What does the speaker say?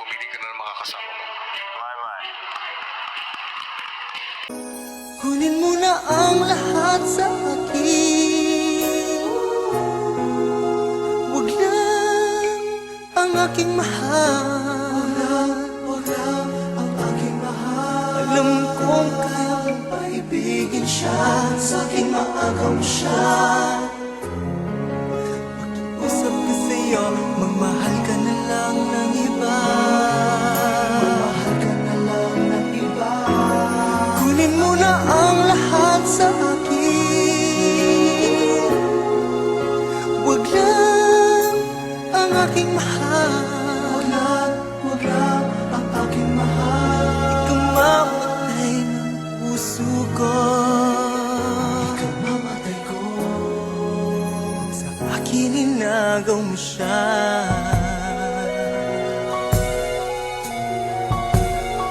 uminig ka na ng mga kasama mo. Bye-bye. Kunin mo na ang lahat sa akin, wag lang ang aking mahal.